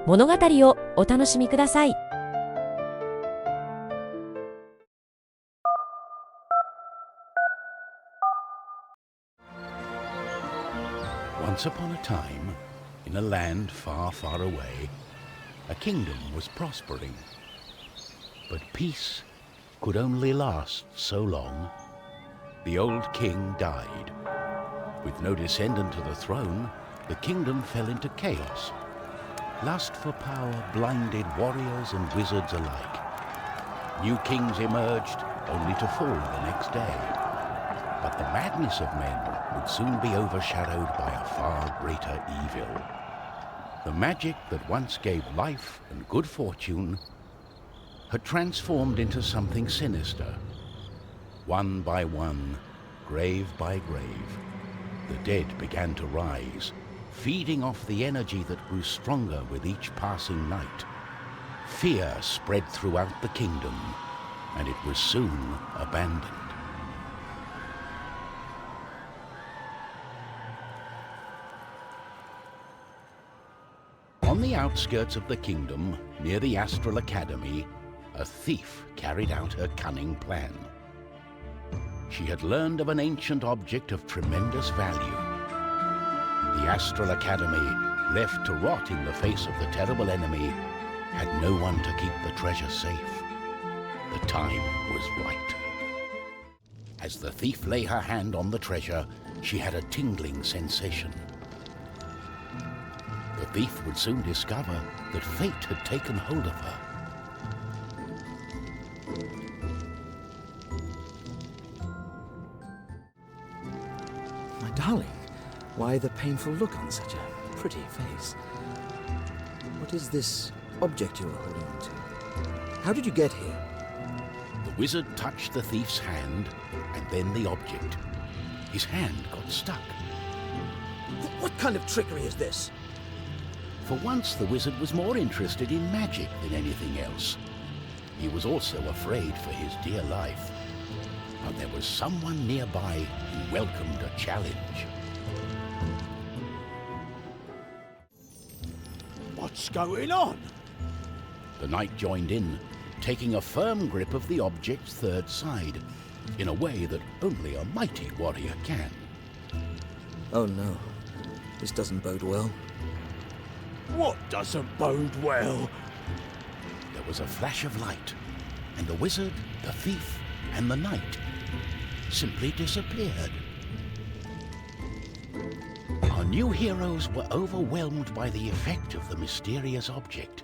物語をお楽しみください。Once upon a time, in a land far, far away, a kingdom was prospering. But peace could only last so long. The old king died. With no descendant to the throne, the kingdom fell into chaos. Lust for power blinded warriors and wizards alike. New kings emerged, only to fall the next day. But the madness of men would soon be overshadowed by a far greater evil. The magic that once gave life and good fortune had transformed into something sinister. One by one, grave by grave, the dead began to rise, feeding off the energy that grew stronger with each passing night. Fear spread throughout the kingdom, and it was soon abandoned. On the outskirts of the kingdom, near the Astral Academy, a thief carried out her cunning plan. She had learned of an ancient object of tremendous value. The Astral Academy, left to rot in the face of the terrible enemy, had no one to keep the treasure safe. The time was right. As the thief lay her hand on the treasure, she had a tingling sensation. The thief would soon discover that fate had taken hold of her. My darling, why the painful look on such a pretty face? What is this object you're holding on to? How did you get here? The wizard touched the thief's hand, and then the object. His hand got stuck. What kind of trickery is this? For once, the wizard was more interested in magic than anything else. He was also afraid for his dear life. But there was someone nearby who welcomed a challenge. What's going on? The knight joined in, taking a firm grip of the object's third side, in a way that only a mighty warrior can. Oh no, this doesn't bode well. What doesn't bode well? There was a flash of light, and the wizard, the thief, and the knight simply disappeared. Our new heroes were overwhelmed by the effect of the mysterious object.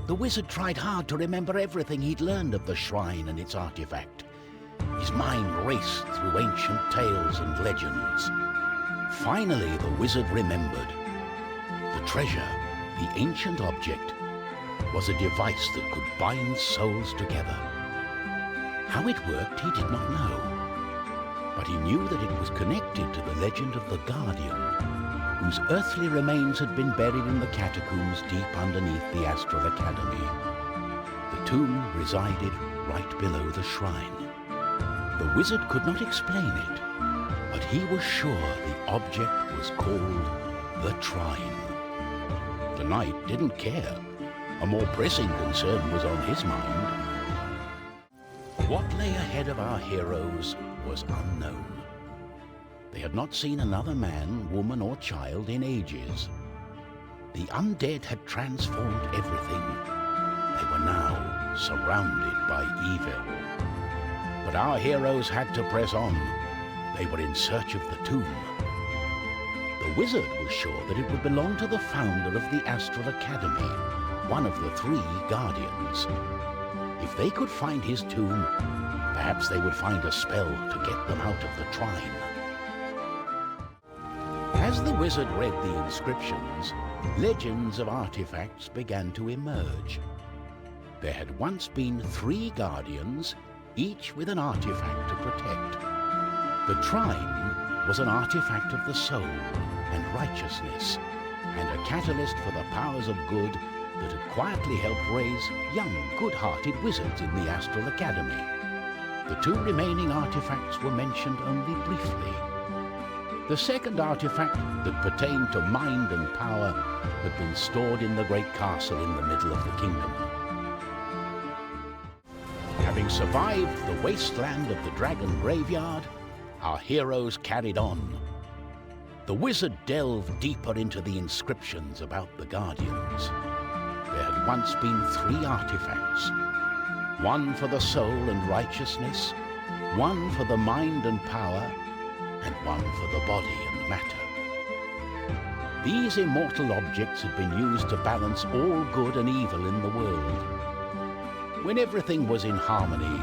The wizard tried hard to remember everything he'd learned of the shrine and its artifact. His mind raced through ancient tales and legends. Finally, the wizard remembered. The treasure, the ancient object, was a device that could bind souls together. How it worked, he did not know. But he knew that it was connected to the legend of the Guardian, whose earthly remains had been buried in the catacombs deep underneath the Astral Academy. The tomb resided right below the shrine. The wizard could not explain it, but he was sure the object was called the Trine. The knight didn't care. A more pressing concern was on his mind. What lay ahead of our heroes was unknown. They had not seen another man, woman, or child in ages. The undead had transformed everything. They were now surrounded by evil. But our heroes had to press on. They were in search of the tomb. The wizard was sure that it would belong to the founder of the Astral Academy, one of the 3 guardians. If they could find his tomb, perhaps they would find a spell to get them out of the Trine. As the wizard read the inscriptions, legends of artifacts began to emerge. There had once been 3 guardians, each with an artifact to protect. The Trine was an artifact of the soul and righteousness, and a catalyst for the powers of good that had quietly helped raise young, good-hearted wizards in the Astral Academy. The 2 remaining artifacts were mentioned only briefly. The second artifact that pertained to mind and power had been stored in the great castle in the middle of the kingdom. Having survived the wasteland of the dragon graveyard, our heroes carried on. The wizard delved deeper into the inscriptions about the Guardians. There had once been 3 artifacts. One for the soul and righteousness, one for the mind and power, and one for the body and matter. These immortal objects had been used to balance all good and evil in the world. When everything was in harmony,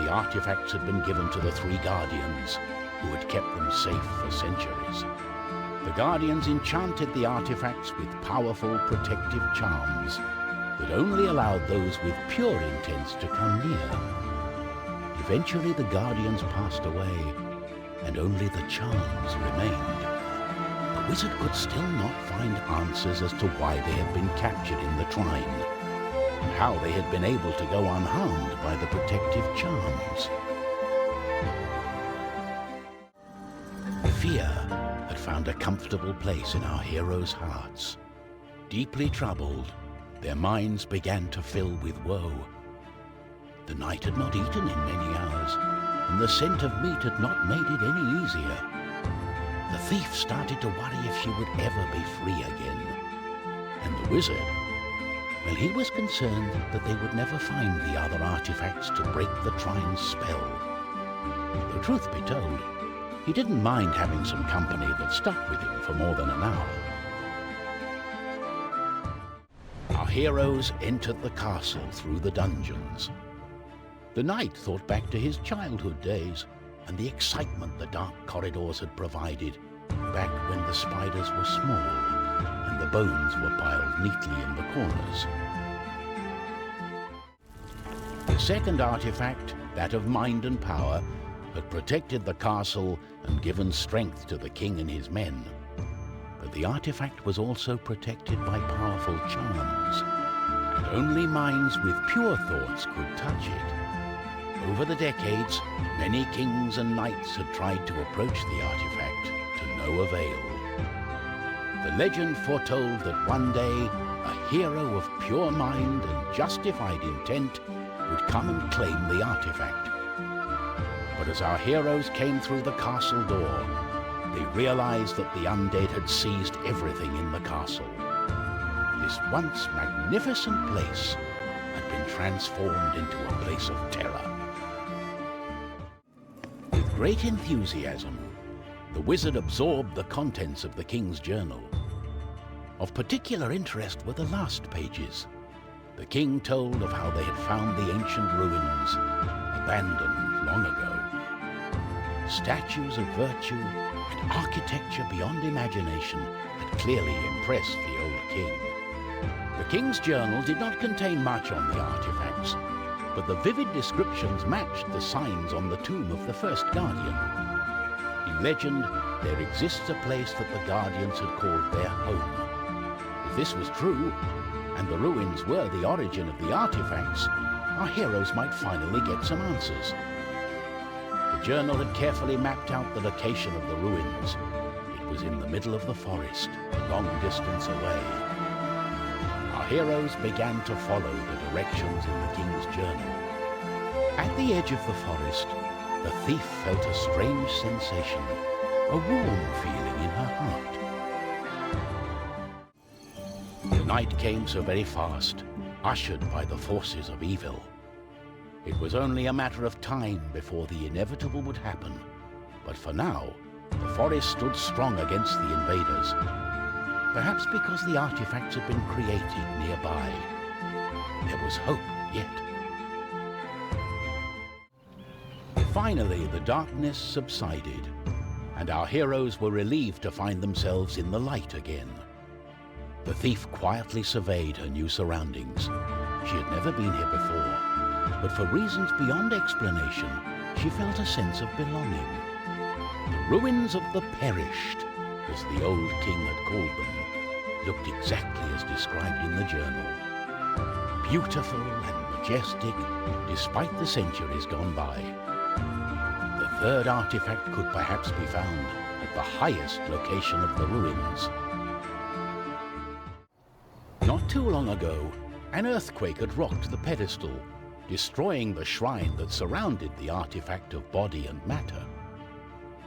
the artifacts had been given to the 3 Guardians, who had kept them safe for centuries. The Guardians enchanted the artifacts with powerful protective charms that only allowed those with pure intents to come near. Eventually the Guardians passed away, and only the charms remained. The wizard could still not find answers as to why they had been captured in the Trine, and how they had been able to go unharmed by the protective charms. Fear had found a comfortable place in our heroes' hearts. Deeply troubled, their minds began to fill with woe. The night had not eaten in many hours, and the scent of meat had not made it any easier. The thief started to worry if she would ever be free again. And the wizard, well, he was concerned that they would never find the other artifacts to break the Trine's spell. The truth be told, he didn't mind having some company that stuck with him for more than an hour. Our heroes entered the castle through the dungeons. The knight thought back to his childhood days and the excitement the dark corridors had provided, back when the spiders were small and the bones were piled neatly in the corners. The second artifact, that of mind and power, had protected the castle and given strength to the king and his men. But the artifact was also protected by powerful charms, and only minds with pure thoughts could touch it. Over the decades, many kings and knights had tried to approach the artifact, to no avail. The legend foretold that one day a hero of pure mind and justified intent would come and claim the artifact. But as our heroes came through the castle door, they realized that the undead had seized everything in the castle. This once magnificent place had been transformed into a place of terror. With great enthusiasm, the wizard absorbed the contents of the king's journal. Of particular interest were the last pages. The king told of how they had found the ancient ruins, abandoned long ago. Statues of virtue and architecture beyond imagination had clearly impressed the old king. The king's journal did not contain much on the artifacts, but the vivid descriptions matched the signs on the tomb of the first Guardian. In legend, there exists a place that the Guardians had called their home. If this was true, and the ruins were the origin of the artifacts, our heroes might finally get some answers. The journal had carefully mapped out the location of the ruins. It was in the middle of the forest, a long distance away. Our heroes began to follow the directions in the king's journal. At the edge of the forest, the thief felt a strange sensation, a warm feeling in her heart. The night came so very fast, ushered by the forces of evil. It was only a matter of time before the inevitable would happen, but for now, the forest stood strong against the invaders, perhaps because the artifacts had been created nearby. There was hope yet. Finally, the darkness subsided, and our heroes were relieved to find themselves in the light again. The thief quietly surveyed her new surroundings. She had never been here before, but for reasons beyond explanation, she felt a sense of belonging. The ruins of the perished, as the old king had called them, looked exactly as described in the journal. Beautiful and majestic, despite the centuries gone by. The third artifact could perhaps be found at the highest location of the ruins. Not too long ago, an earthquake had rocked the pedestal, destroying the shrine that surrounded the artifact of body and matter.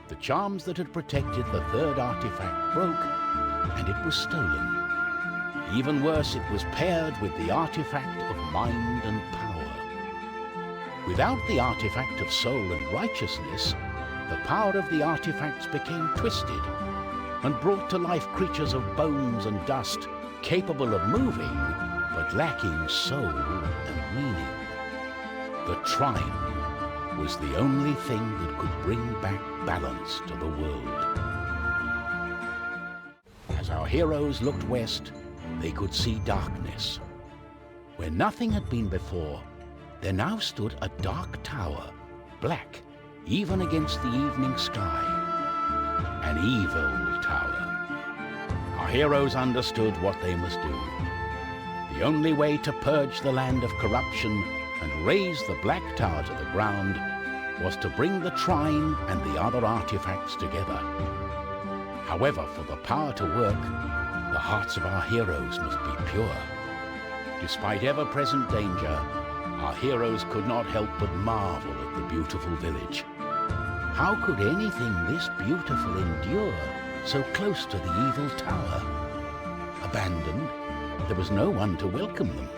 The charms that had protected the third artifact broke, and it was stolen. Even worse, it was paired with the artifact of mind and power. Without the artifact of soul and righteousness, the power of the artifacts became twisted and brought to life creatures of bones and dust, capable of moving, but lacking soul and meaning. The Trine was the only thing that could bring back balance to the world. As our heroes looked west, they could see darkness. Where nothing had been before, there now stood a dark tower, black even against the evening sky. An evil tower. Our heroes understood what they must do. The only way to purge the land of corruption and raise the Black Tower to the ground was to bring the Trine and the other artifacts together. However, for the power to work, the hearts of our heroes must be pure. Despite ever-present danger, our heroes could not help but marvel at the beautiful village. How could anything this beautiful endure so close to the evil tower? Abandoned, there was no one to welcome them.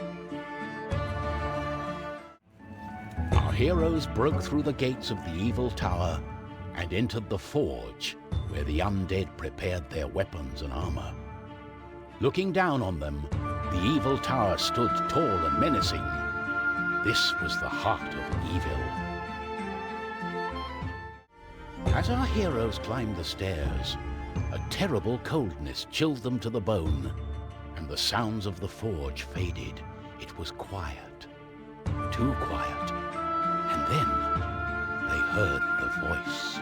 Our heroes broke through the gates of the evil tower and entered the forge, where the undead prepared their weapons and armor. Looking down on them, the evil tower stood tall and menacing. This was the heart of evil. As our heroes climbed the stairs, a terrible coldness chilled them to the bone, and the sounds of the forge faded. It was quiet, too quiet, and then they heard the voice.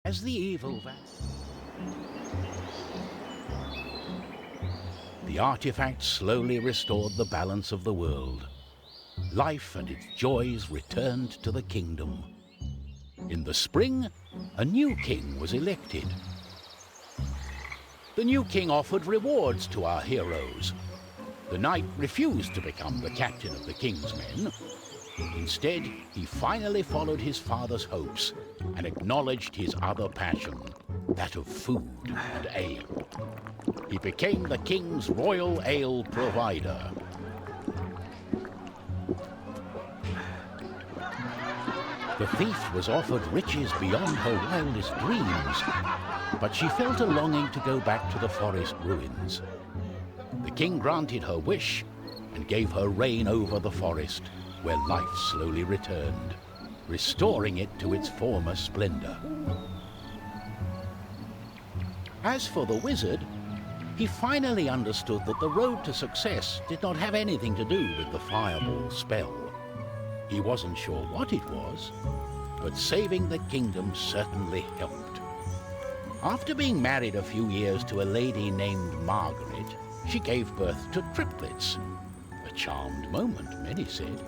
As the evil the artifact slowly restored the balance of the world. Life and its joys returned to the kingdom. In the spring, a new king was elected. The new king offered rewards to our heroes. The knight refused to become the captain of the king's men. Instead, he finally followed his father's hopes and acknowledged his other passion, that of food and ale. He became the king's royal ale provider. The thief was offered riches beyond her wildest dreams, but she felt a longing to go back to the forest ruins. The king granted her wish and gave her reign over the forest, where life slowly returned, restoring it to its former splendor. As for the wizard, he finally understood that the road to success did not have anything to do with the fireball spell. He wasn't sure what it was, but saving the kingdom certainly helped. After being married a few years to a lady named Margaret, she gave birth to triplets. A charmed moment, many said.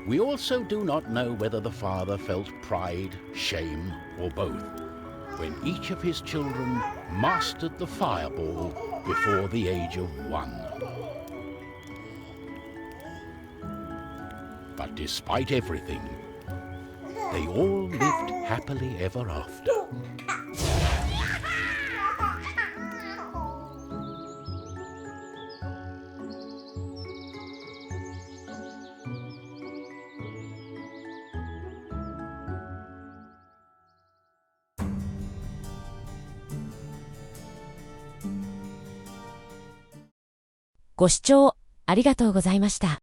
We also do not know whether the father felt pride, shame, or both, when each of his children mastered the fireball before the age of 1. But despite everything, they all lived happily ever after. ご視聴ありがとうございました。